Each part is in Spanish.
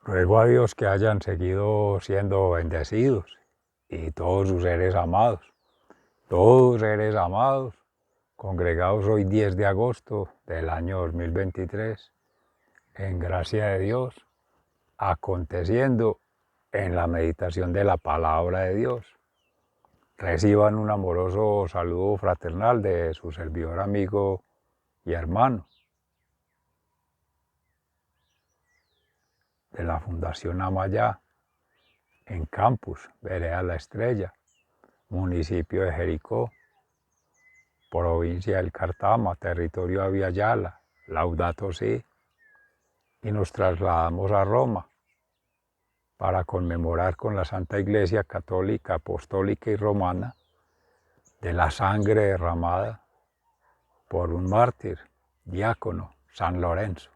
Ruego a Dios que hayan seguido siendo bendecidos y todos sus seres amados, congregados hoy 10 de agosto del año 2023, en gracia de Dios, aconteciendo en la meditación de la palabra de Dios. Reciban un amoroso saludo fraternal de su servidor, amigo y hermano de la Fundación Amayá, en Campus, Vereda La Estrella, municipio de Jericó, provincia del Cartama, territorio de Aviala, Laudato Si, y nos trasladamos a Roma para conmemorar con la Santa Iglesia Católica, Apostólica y Romana de la sangre derramada por un mártir, diácono, San Lorenzo,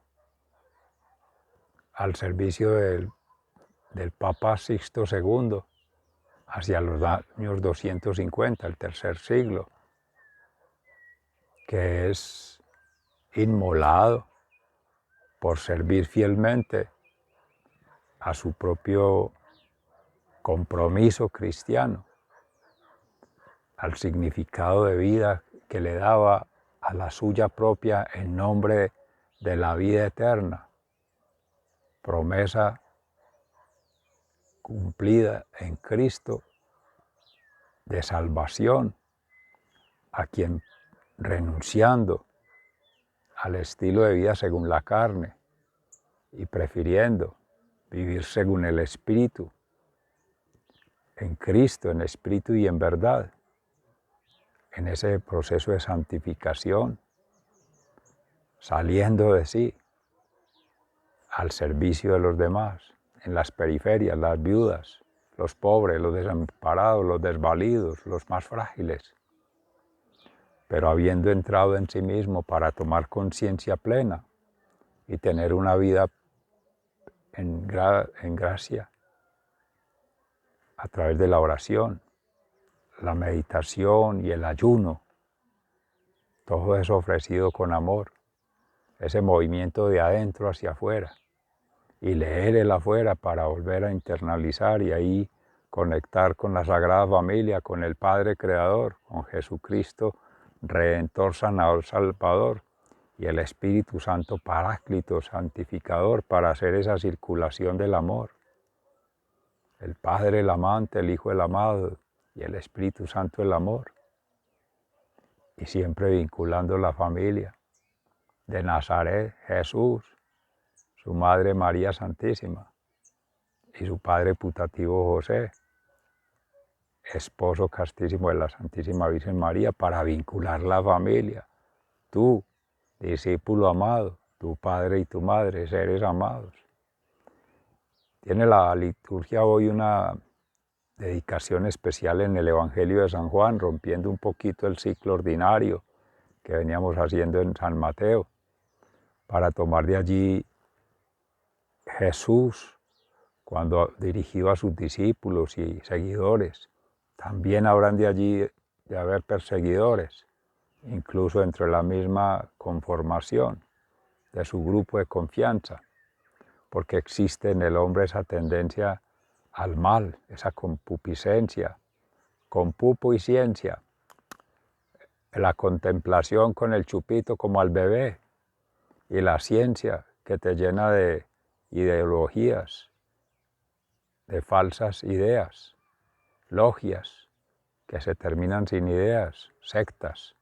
al servicio del Papa Sixto II hacia los años 250, el tercer siglo, que es inmolado por servir fielmente a su propio compromiso cristiano, al significado de vida que le daba a la suya propia en nombre de la vida eterna, promesa cumplida en Cristo de salvación, a quien renunciando al estilo de vida según la carne y prefiriendo vivir según el Espíritu, en Cristo, en espíritu y en verdad, en ese proceso de santificación, saliendo de sí, al servicio de los demás, en las periferias, las viudas, los pobres, los desamparados, los desvalidos, los más frágiles, pero habiendo entrado en sí mismo para tomar conciencia plena y tener una vida en gracia, a través de la oración, la meditación y el ayuno, todo eso ofrecido con amor, ese movimiento de adentro hacia afuera, y leer el afuera para volver a internalizar y ahí conectar con la Sagrada Familia, con el Padre Creador, con Jesucristo, Redentor, Sanador, Salvador, y el Espíritu Santo Paráclito, Santificador, para hacer esa circulación del amor. El Padre el amante, el Hijo el amado y el Espíritu Santo el amor. Y siempre vinculando la familia de Nazaret, Jesús, su Madre María Santísima y su Padre putativo José, esposo castísimo de la Santísima Virgen María, para vincular la familia. Tú, discípulo amado, tu Padre y tu Madre, seres amados. Tiene la liturgia hoy una dedicación especial en el Evangelio de San Juan, rompiendo un poquito el ciclo ordinario que veníamos haciendo en San Mateo, para tomar de allí Jesús, cuando dirigido a sus discípulos y seguidores. También habrán de allí de haber perseguidores, incluso dentro de la misma conformación de su grupo de confianza, porque existe en el hombre esa tendencia al mal, esa concupiscencia, conpupo y ciencia, la contemplación con el chupito como al bebé, y la ciencia que te llena de ideologías, de falsas ideas, logias que se terminan sin ideas, sectas,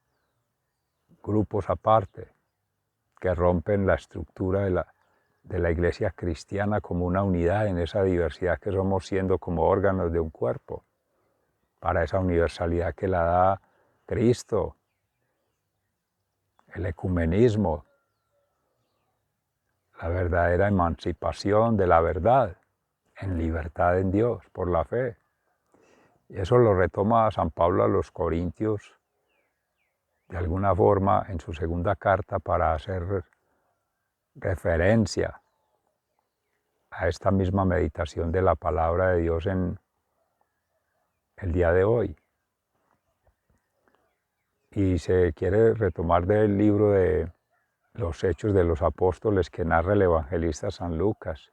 grupos aparte, que rompen la estructura de la iglesia cristiana como una unidad en esa diversidad que somos, siendo como órganos de un cuerpo, para esa universalidad que la da Cristo, el ecumenismo, la verdadera emancipación de la verdad en libertad en Dios por la fe. Y eso lo retoma San Pablo a los Corintios de alguna forma en su segunda carta, para hacer referencia a esta misma meditación de la palabra de Dios en el día de hoy. Y se quiere retomar del libro de los Hechos de los Apóstoles que narra el evangelista San Lucas,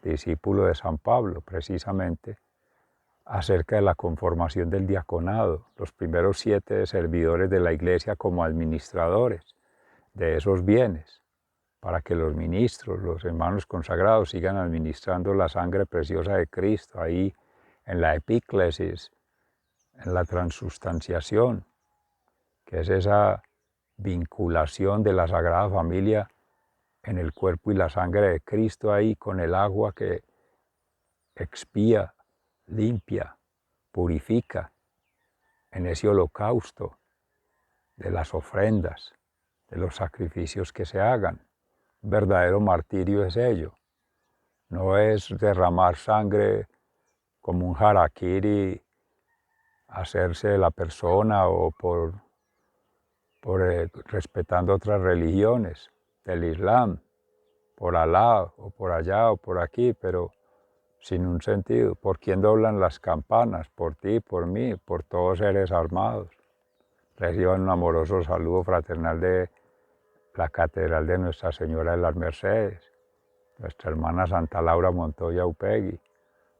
discípulo de San Pablo, precisamente, acerca de la conformación del diaconado, los primeros 7 servidores de la Iglesia como administradores de esos bienes, para que los ministros, los hermanos consagrados, sigan administrando la sangre preciosa de Cristo ahí en la epíclesis, en la transustanciación, que es esa vinculación de la Sagrada Familia en el cuerpo y la sangre de Cristo ahí con el agua que expía, limpia, purifica en ese holocausto de las ofrendas, de los sacrificios que se hagan. Verdadero martirio es ello. No es derramar sangre como un harakiri, hacerse de la persona o respetando otras religiones del Islam, por Alá o por allá o por aquí, pero sin un sentido. ¿Por quién doblan las campanas? Por ti, por mí, por todos seres armados. Reciban un amoroso saludo fraternal de la Catedral de Nuestra Señora de las Mercedes, nuestra hermana Santa Laura Montoya Upegui,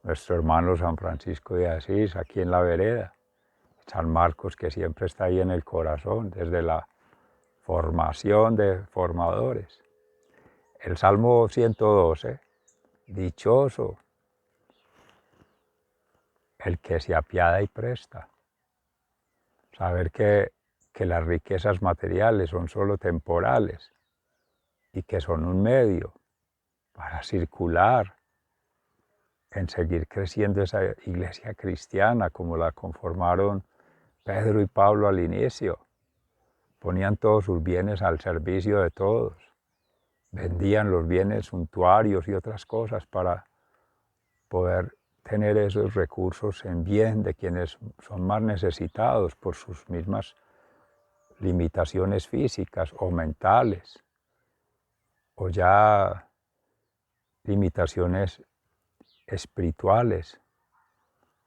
nuestro hermano San Francisco de Asís, aquí en la vereda, San Marcos, que siempre está ahí en el corazón, desde la formación de formadores. El Salmo 112, dichoso el que se apiada y presta. Saber que las riquezas materiales son solo temporales y que son un medio para circular, en seguir creciendo esa iglesia cristiana como la conformaron Pedro y Pablo al inicio. Ponían todos sus bienes al servicio de todos. Vendían los bienes suntuarios y otras cosas para poder tener esos recursos en bien de quienes son más necesitados por sus mismas limitaciones físicas o mentales, o ya limitaciones espirituales,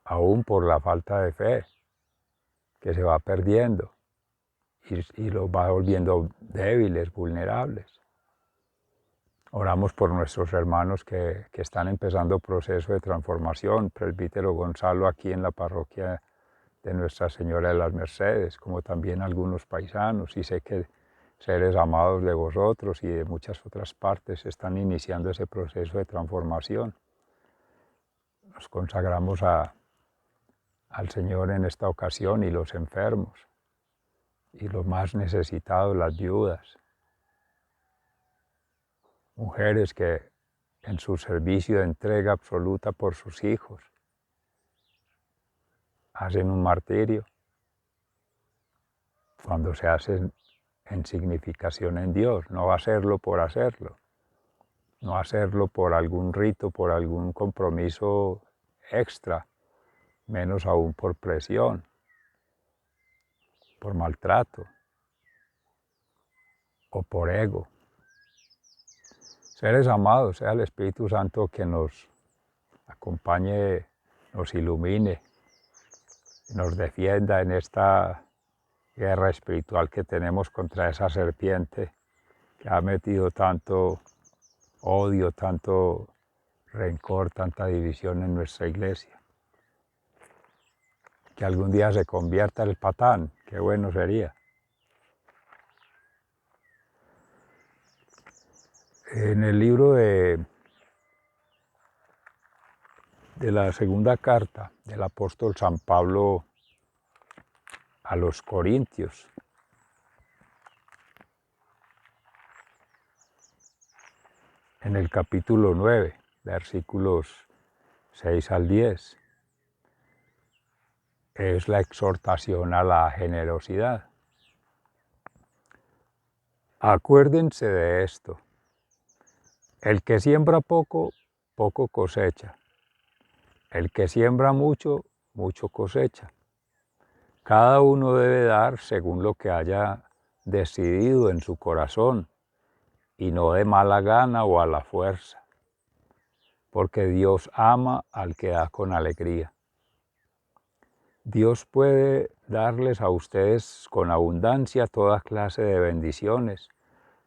aún por la falta de fe, que se va perdiendo y los va volviendo débiles, vulnerables. Oramos por nuestros hermanos que están empezando proceso de transformación, presbítero Gonzalo aquí en la parroquia de Nuestra Señora de las Mercedes, como también algunos paisanos, y sé que seres amados de vosotros y de muchas otras partes están iniciando ese proceso de transformación. Nos consagramos al Señor en esta ocasión y los enfermos, y los más necesitados, las viudas, mujeres que en su servicio de entrega absoluta por sus hijos hacen un martirio cuando se hacen en significación en Dios, no hacerlo por hacerlo, no hacerlo por algún rito, por algún compromiso extra, menos aún por presión, por maltrato o por ego. Seres amados, sea el Espíritu Santo que nos acompañe, nos ilumine, nos defienda en esta guerra espiritual que tenemos contra esa serpiente que ha metido tanto odio, tanto rencor, tanta división en nuestra iglesia. Que algún día se convierta el patán, qué bueno sería. En el libro de la segunda carta del apóstol San Pablo a los Corintios, en el capítulo 9, versículos 6 al 10, es la exhortación a la generosidad. Acuérdense de esto: el que siembra poco, poco cosecha; el que siembra mucho, mucho cosecha. Cada uno debe dar según lo que haya decidido en su corazón, y no de mala gana o a la fuerza, porque Dios ama al que da con alegría. Dios puede darles a ustedes con abundancia toda clase de bendiciones,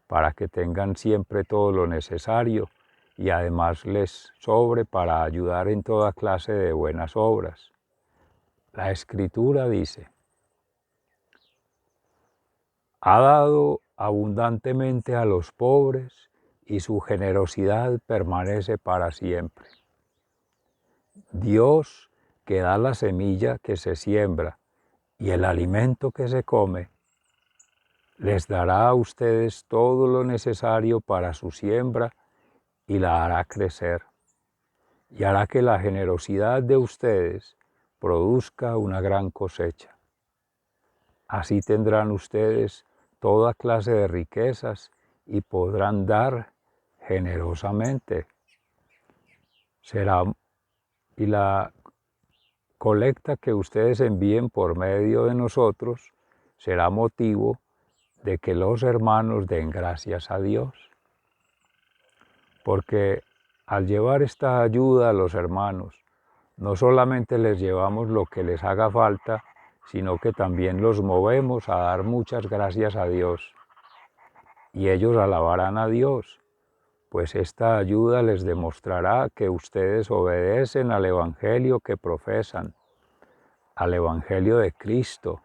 para que tengan siempre todo lo necesario y además les sobre para ayudar en toda clase de buenas obras. La Escritura dice: ha dado abundantemente a los pobres y su generosidad permanece para siempre. Dios, que da la semilla que se siembra y el alimento que se come, les dará a ustedes todo lo necesario para su siembra y la hará crecer, y hará que la generosidad de ustedes produzca una gran cosecha. Así tendrán ustedes toda clase de riquezas y podrán dar generosamente. Y la colecta que ustedes envíen por medio de nosotros será motivo de que los hermanos den gracias a Dios. Porque al llevar esta ayuda a los hermanos, no solamente les llevamos lo que les haga falta, sino que también los movemos a dar muchas gracias a Dios. Y ellos alabarán a Dios, pues esta ayuda les demostrará que ustedes obedecen al Evangelio que profesan, al Evangelio de Cristo.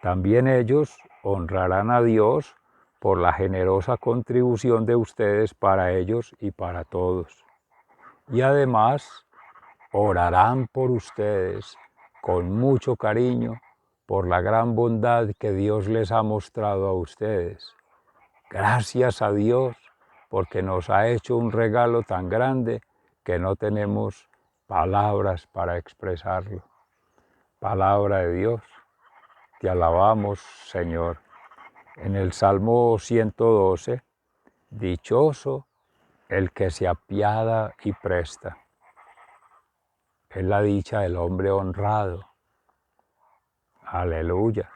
También ellos honrarán a Dios por la generosa contribución de ustedes para ellos y para todos. Y además orarán por ustedes con mucho cariño por la gran bondad que Dios les ha mostrado a ustedes. Gracias a Dios porque nos ha hecho un regalo tan grande que no tenemos palabras para expresarlo. Palabra de Dios, te alabamos, Señor. En el Salmo 112, dichoso el que se apiada y presta. Es la dicha del hombre honrado. Aleluya.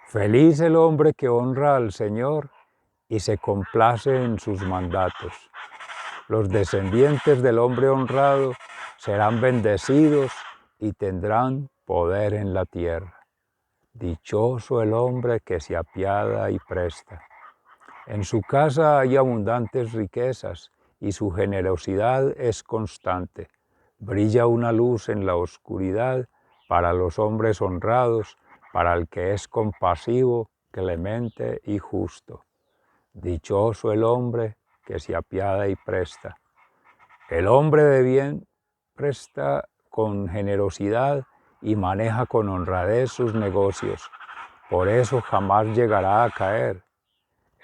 Feliz el hombre que honra al Señor y se complace en sus mandatos. Los descendientes del hombre honrado serán bendecidos y tendrán poder en la tierra. Dichoso el hombre que se apiada y presta. En su casa hay abundantes riquezas y su generosidad es constante. Brilla una luz en la oscuridad para los hombres honrados, para el que es compasivo, clemente y justo. Dichoso el hombre que se apiada y presta. El hombre de bien presta con generosidad y maneja con honradez sus negocios. Por eso jamás llegará a caer.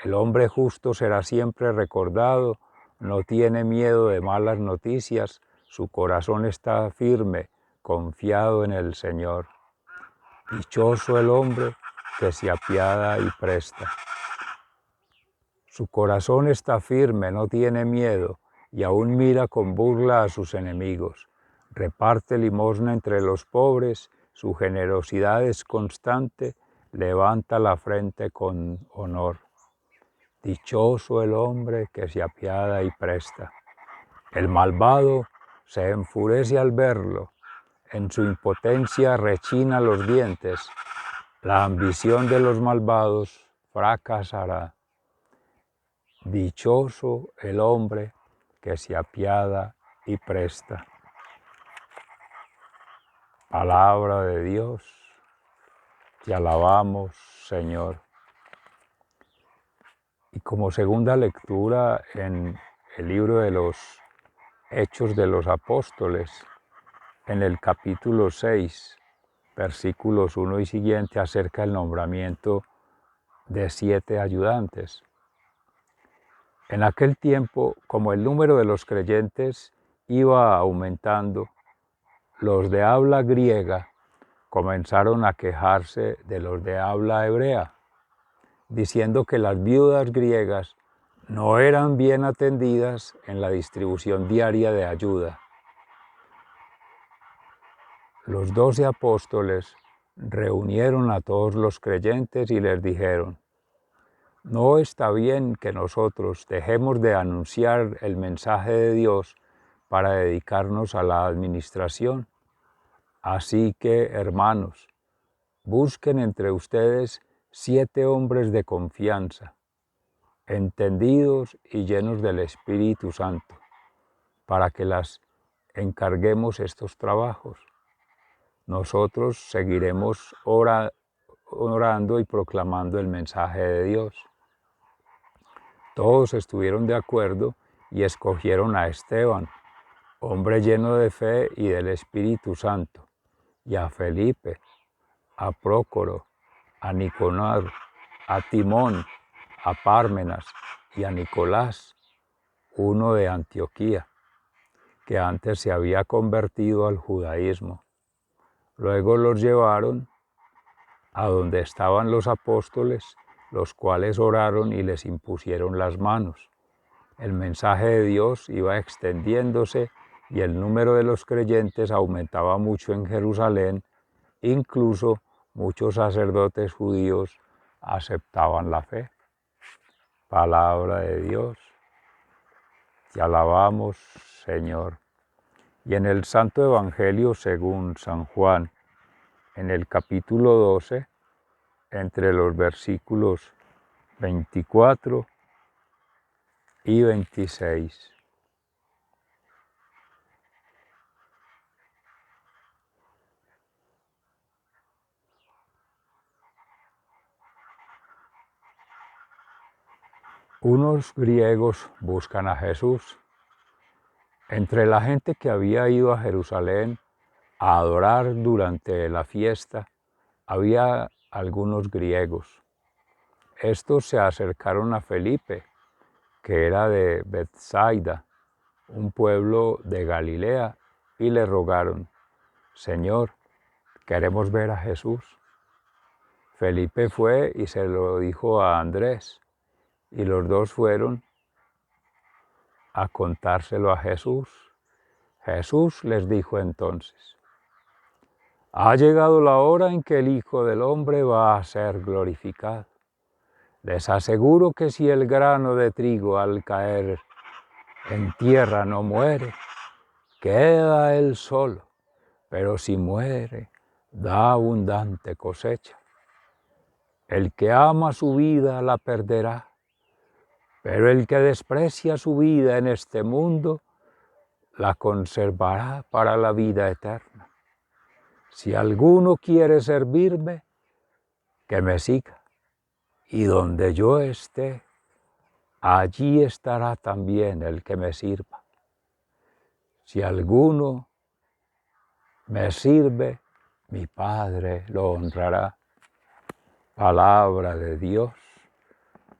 El hombre justo será siempre recordado, no tiene miedo de malas noticias, su corazón está firme, confiado en el Señor. Dichoso el hombre que se apiada y presta. Su corazón está firme, no tiene miedo, y aún mira con burla a sus enemigos. Reparte limosna entre los pobres, su generosidad es constante, levanta la frente con honor. Dichoso el hombre que se apiada y presta. El malvado se enfurece al verlo, en su impotencia rechina los dientes. La ambición de los malvados fracasará. Dichoso el hombre que se apiada y presta. Palabra de Dios, te alabamos, Señor. Y como segunda lectura en el libro de los Hechos de los Apóstoles, en el capítulo 6, versículos 1 y siguiente, acerca del nombramiento de 7 ayudantes. En aquel tiempo, como el número de los creyentes iba aumentando, los de habla griega comenzaron a quejarse de los de habla hebrea, diciendo que las viudas griegas no eran bien atendidas en la distribución diaria de ayuda. Los 12 apóstoles reunieron a todos los creyentes y les dijeron: no está bien que nosotros dejemos de anunciar el mensaje de Dios para dedicarnos a la administración. Así que, hermanos, busquen entre ustedes 7 hombres de confianza. entendidos y llenos del Espíritu Santo, para que las encarguemos estos trabajos. Nosotros seguiremos orando y proclamando el mensaje de Dios. Todos estuvieron de acuerdo y escogieron a Esteban, hombre lleno de fe y del Espíritu Santo, y a Felipe, a Prócoro, a Nicanor, a Timón, a Pármenas y a Nicolás, uno de Antioquía, que antes se había convertido al judaísmo. Luego los llevaron a donde estaban los apóstoles, los cuales oraron y les impusieron las manos. El mensaje de Dios iba extendiéndose y el número de los creyentes aumentaba mucho en Jerusalén. Incluso muchos sacerdotes judíos aceptaban la fe. Palabra de Dios. Te alabamos, Señor. Y en el Santo Evangelio según San Juan, en el capítulo 12, entre los versículos 24 y 26. Unos griegos buscan a Jesús. Entre la gente que había ido a Jerusalén a adorar durante la fiesta, había algunos griegos. Estos se acercaron a Felipe, que era de Bethsaida, un pueblo de Galilea, y le rogaron: Señor, queremos ver a Jesús. Felipe fue y se lo dijo a Andrés, y los dos fueron a contárselo a Jesús. Jesús les dijo entonces: ha llegado la hora en que el Hijo del Hombre va a ser glorificado. Les aseguro que si el grano de trigo al caer en tierra no muere, queda él solo, pero si muere, da abundante cosecha. El que ama su vida la perderá, pero el que desprecia su vida en este mundo la conservará para la vida eterna. Si alguno quiere servirme, que me siga, y donde yo esté, allí estará también el que me sirva. Si alguno me sirve, mi Padre lo honrará. Palabra de Dios.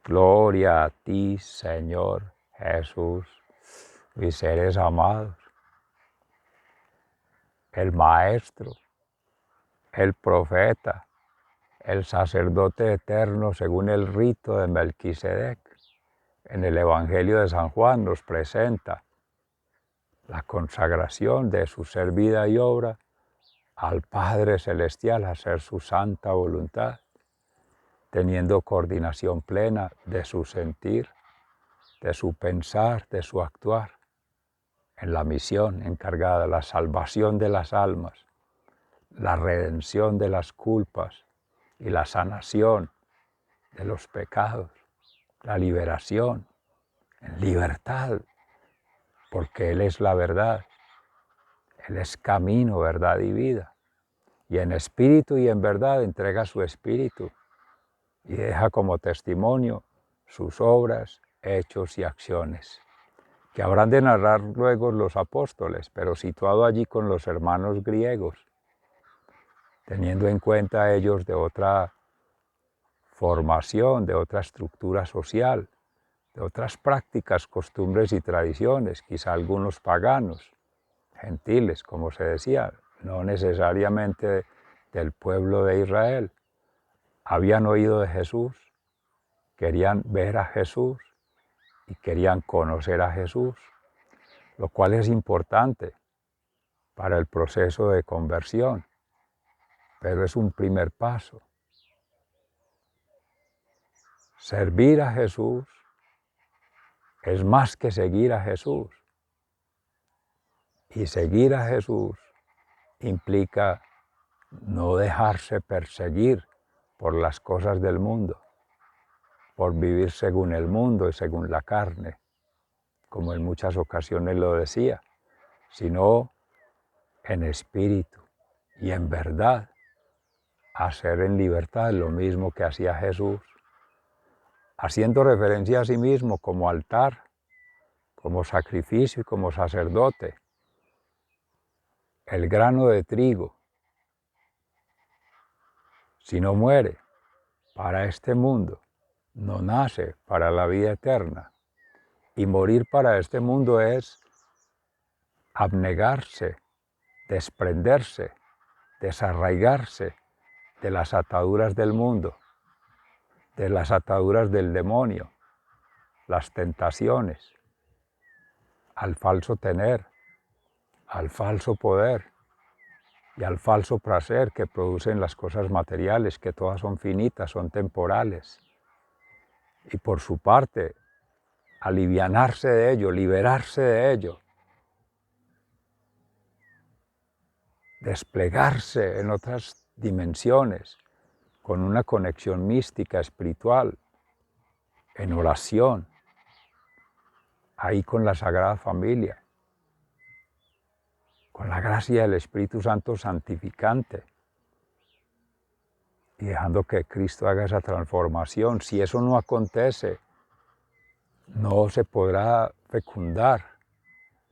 Gloria a ti, Señor Jesús, mis seres amados. El Maestro, el Profeta, el Sacerdote eterno según el rito de Melquisedec, en el Evangelio de San Juan nos presenta la consagración de su ser, vida y obra al Padre Celestial, a hacer su santa voluntad, teniendo coordinación plena de su sentir, de su pensar, de su actuar, en la misión encargada de la salvación de las almas, la redención de las culpas y la sanación de los pecados, la liberación en libertad, porque Él es la verdad, Él es camino, verdad y vida, y en espíritu y en verdad entrega su espíritu y deja como testimonio sus obras, hechos y acciones, que habrán de narrar luego los apóstoles, pero situado allí con los hermanos griegos, teniendo en cuenta ellos de otra formación, de otra estructura social, de otras prácticas, costumbres y tradiciones, quizá algunos paganos, gentiles, como se decía, no necesariamente del pueblo de Israel. Habían oído de Jesús, querían ver a Jesús y querían conocer a Jesús, lo cual es importante para el proceso de conversión, pero es un primer paso. Servir a Jesús es más que seguir a Jesús. Y seguir a Jesús implica no dejarse perseguir por las cosas del mundo, por vivir según el mundo y según la carne, como en muchas ocasiones lo decía, sino en espíritu y en verdad, hacer en libertad lo mismo que hacía Jesús, haciendo referencia a sí mismo como altar, como sacrificio y como sacerdote. El grano de trigo, si no muere para este mundo, no nace para la vida eterna. Y morir para este mundo es abnegarse, desprenderse, desarraigarse de las ataduras del mundo, de las ataduras del demonio, las tentaciones, al falso tener, al falso poder y al falso placer que producen las cosas materiales, que todas son finitas, son temporales. Y por su parte, alivianarse de ello, liberarse de ello, desplegarse en otras dimensiones, con una conexión mística, espiritual, en oración, ahí con la Sagrada Familia, con la gracia del Espíritu Santo santificante, y dejando que Cristo haga esa transformación. Si eso no acontece, no se podrá fecundar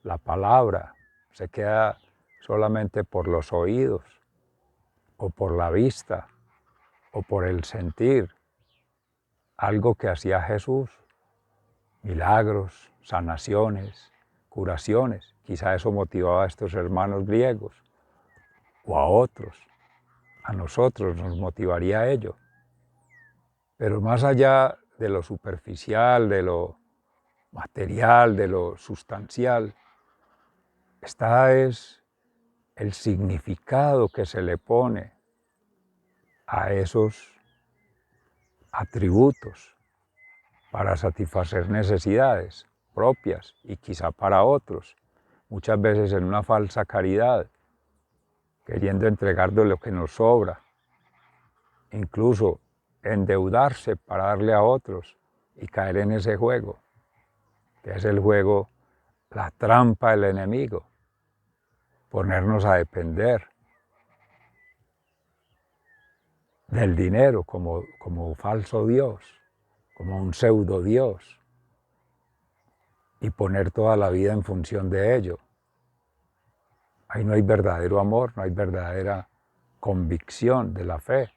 la palabra, se queda solamente por los oídos, o por la vista, o por el sentir, algo que hacía Jesús, milagros, sanaciones, curaciones. Quizá eso motivaba a estos hermanos griegos, o a otros, a nosotros nos motivaría a ello. Pero más allá de lo superficial, de lo material, de lo sustancial, está es el significado que se le pone a esos atributos para satisfacer necesidades propias y quizá para otros, muchas veces en una falsa caridad, queriendo entregar de lo que nos sobra, incluso endeudarse para darle a otros y caer en ese juego, que es el juego, la trampa del enemigo, ponernos a depender del dinero como falso Dios, como un pseudo Dios, y poner toda la vida en función de ello. Ahí no hay verdadero amor, no hay verdadera convicción de la fe.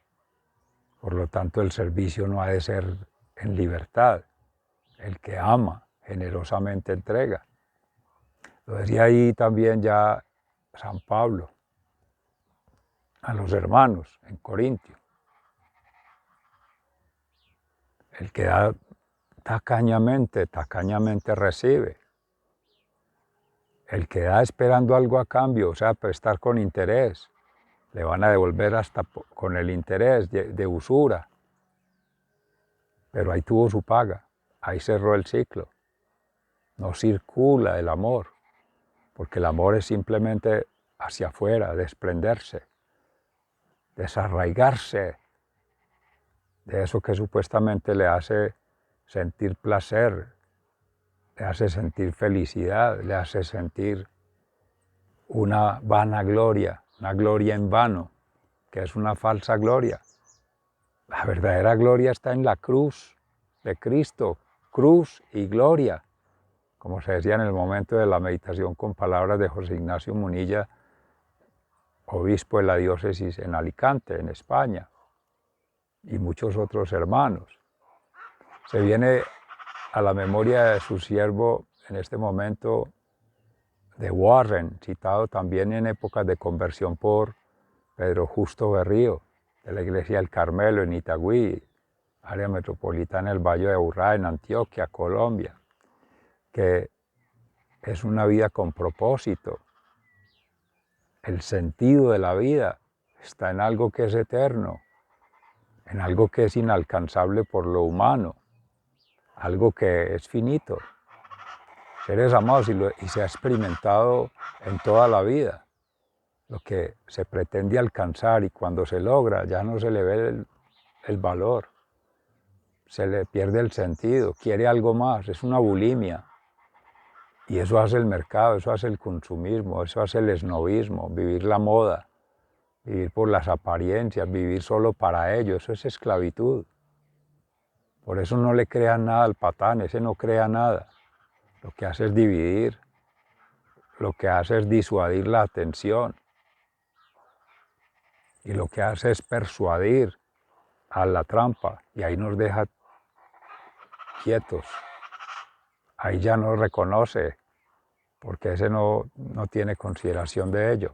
Por lo tanto, el servicio no ha de ser en libertad. El que ama generosamente entrega. Lo decía ahí también ya San Pablo a los hermanos en Corintio. El que da tacañamente, tacañamente recibe. El que da esperando algo a cambio, o sea, prestar con interés, le van a devolver hasta con el interés de usura. Pero ahí tuvo su paga, ahí cerró el ciclo. No circula el amor, porque el amor es simplemente hacia afuera, desprenderse, desarraigarse de eso que supuestamente le hace sentir placer, le hace sentir felicidad, le hace sentir una vanagloria, una gloria en vano, que es una falsa gloria. La verdadera gloria está en la cruz de Cristo, cruz y gloria, como se decía en el momento de la meditación con palabras de José Ignacio Munilla, obispo de la diócesis en Alicante, en España, y muchos otros hermanos. Se viene a la memoria de su siervo en este momento de Warren, citado también en épocas de conversión por Pedro Justo Berrío, de la Iglesia del Carmelo en Itagüí, área metropolitana del Valle de Aburrá, en Antioquia, Colombia, que es una vida con propósito. El sentido de la vida está en algo que es eterno, en algo que es inalcanzable por lo humano, algo que es finito. Seres amados, y se ha experimentado en toda la vida. Lo que se pretende alcanzar y cuando se logra ya no se le ve el valor. se le pierde el sentido, quiere algo más, es una bulimia. Y eso hace el mercado, eso hace el consumismo, eso hace el esnovismo, vivir la moda, vivir por las apariencias, vivir solo para ello, eso es esclavitud. Por eso no le crean nada al patán, ese no crea nada. Lo que hace es dividir, lo que hace es disuadir la atención y lo que hace es persuadir a la trampa y ahí nos deja quietos. Ahí ya no reconoce porque ese no tiene consideración de ello.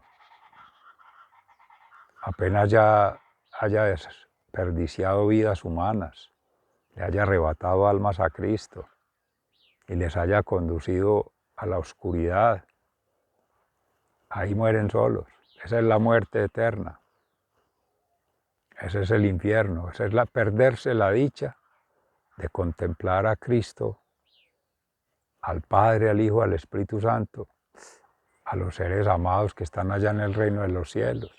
Apenas ya haya desperdiciado vidas humanas, le haya arrebatado almas a Cristo y les haya conducido a la oscuridad, ahí mueren solos. Esa es la muerte eterna. Ese es el infierno, esa es perderse la dicha de contemplar a Cristo, al Padre, al Hijo, al Espíritu Santo, a los seres amados que están allá en el reino de los cielos,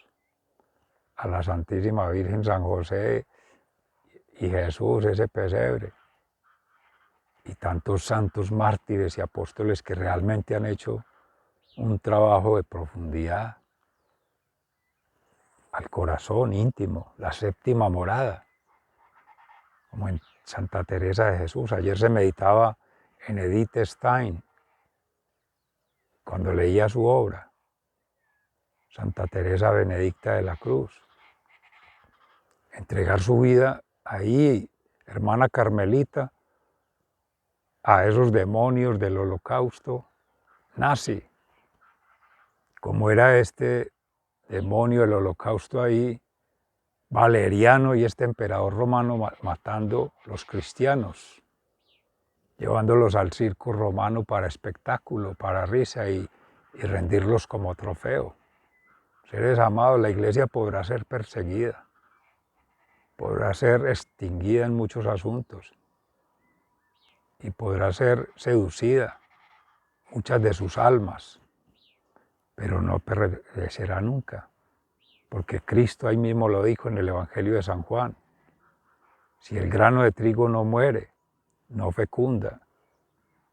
a la Santísima Virgen, San José y Jesús, ese pesebre, y tantos santos mártires y apóstoles que realmente han hecho un trabajo de profundidad al corazón íntimo, la séptima morada, como en Santa Teresa de Jesús. Ayer se meditaba en Edith Stein, cuando leía su obra, Santa Teresa Benedicta de la Cruz. Entregar su vida ahí, hermana carmelita, a esos demonios del holocausto nazi. Como era este demonio del holocausto ahí, Valeriano y este emperador romano matando los cristianos, llevándolos al circo romano para espectáculo, para risa y rendirlos como trofeo. Seres amados, la iglesia podrá ser perseguida, podrá ser extinguida en muchos asuntos y podrá ser seducida, muchas de sus almas, pero no perecerá nunca, porque Cristo ahí mismo lo dijo en el Evangelio de San Juan. Si el grano de trigo no muere, no fecunda,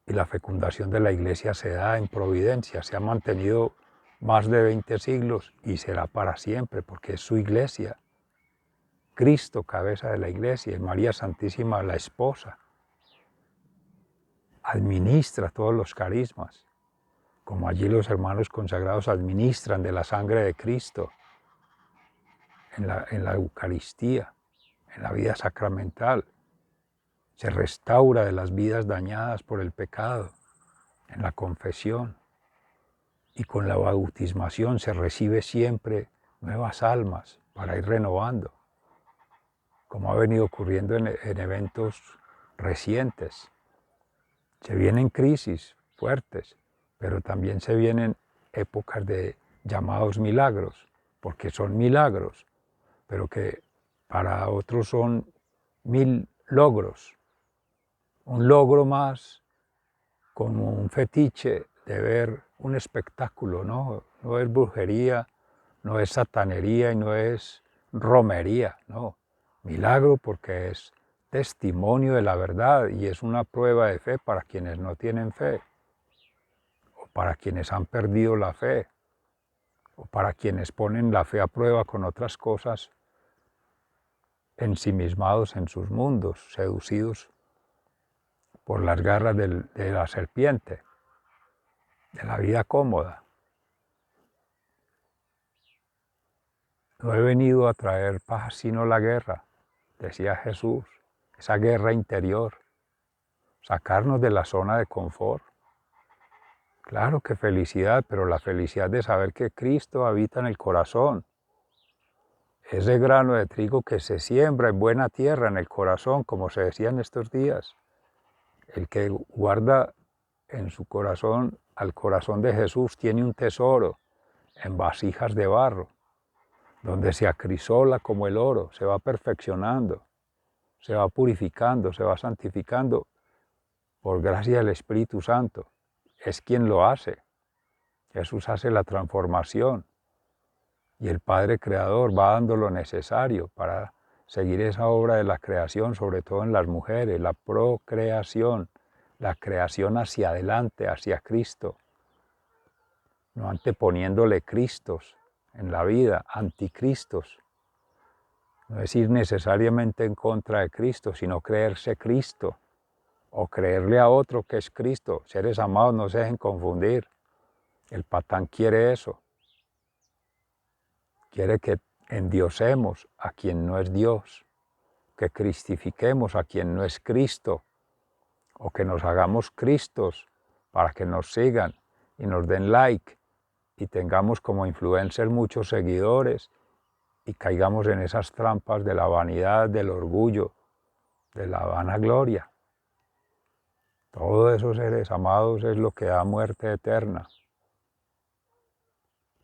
y la fecundación de la iglesia se da en providencia, se ha mantenido más de 20 siglos y será para siempre, porque es su iglesia. Cristo, cabeza de la iglesia, y María Santísima, la esposa, administra todos los carismas, como allí los hermanos consagrados administran de la sangre de Cristo en la Eucaristía, en la vida sacramental. Se restaura de las vidas dañadas por el pecado, en la confesión. Y con la bautismación se recibe siempre nuevas almas para ir renovando, como ha venido ocurriendo en eventos recientes. Se vienen crisis fuertes, pero también se vienen épocas de llamados milagros, porque son milagros, pero que para otros son 1000 logros. Un logro más como un fetiche de ver un espectáculo, ¿no? No es brujería, no es satanería y no es romería, no. Milagro porque es testimonio de la verdad y es una prueba de fe para quienes no tienen fe, o para quienes han perdido la fe, o para quienes ponen la fe a prueba con otras cosas, ensimismados en sus mundos, seducidos por las garras de la serpiente, de la vida cómoda. No he venido a traer paz sino la guerra, decía Jesús, esa guerra interior, sacarnos de la zona de confort. Claro que felicidad, pero la felicidad de saber que Cristo habita en el corazón. Ese grano de trigo que se siembra en buena tierra en el corazón, como se decía en estos días. El que guarda en su corazón al corazón de Jesús tiene un tesoro en vasijas de barro, donde se acrisola como el oro, se va perfeccionando, se va purificando, se va santificando por gracia del Espíritu Santo. Es quien lo hace. Jesús hace la transformación y el Padre Creador va dando lo necesario para seguir esa obra de la creación, sobre todo en las mujeres, la procreación, la creación hacia adelante, hacia Cristo, no anteponiéndole Cristos en la vida, anticristos. No es ir necesariamente en contra de Cristo, sino creerse Cristo o creerle a otro que es Cristo. Seres amados, no se dejen confundir. El patán quiere eso. Quiere que endiosemos a quien no es Dios, que cristifiquemos a quien no es Cristo, o que nos hagamos Cristos para que nos sigan y nos den like y tengamos como influencers muchos seguidores y caigamos en esas trampas de la vanidad, del orgullo, de la vanagloria. Todos esos seres amados es lo que da muerte eterna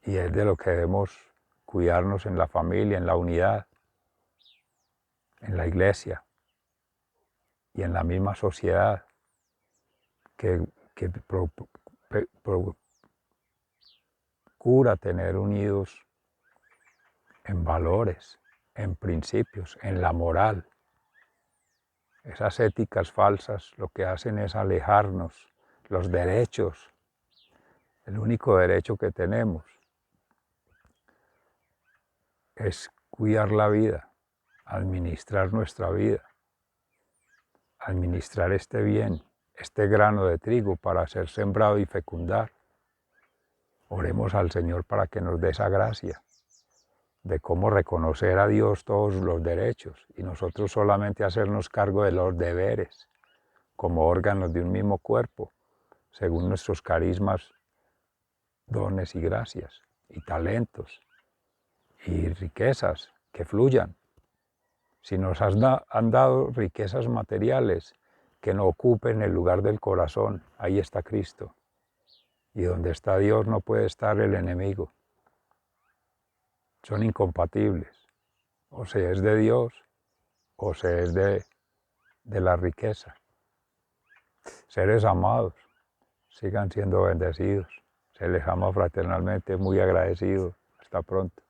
y es de lo que debemos cuidarnos en la familia, en la unidad, en la iglesia y en la misma sociedad que procura tener unidos en valores, en principios, en la moral. Esas éticas falsas lo que hacen es alejarnos, los derechos, el único derecho que tenemos es cuidar la vida, administrar nuestra vida, administrar este bien, este grano de trigo para ser sembrado y fecundar. Oremos al Señor para que nos dé esa gracia de cómo reconocer a Dios todos los derechos y nosotros solamente hacernos cargo de los deberes como órganos de un mismo cuerpo, según nuestros carismas, dones y gracias, y talentos, y riquezas que fluyan. Si nos han dado riquezas materiales, que no ocupen el lugar del corazón, ahí está Cristo. Y donde está Dios no puede estar el enemigo. Son incompatibles. O se es de Dios o se es de la riqueza. Seres amados, sigan siendo bendecidos. Se les ama fraternalmente, muy agradecido. Hasta pronto.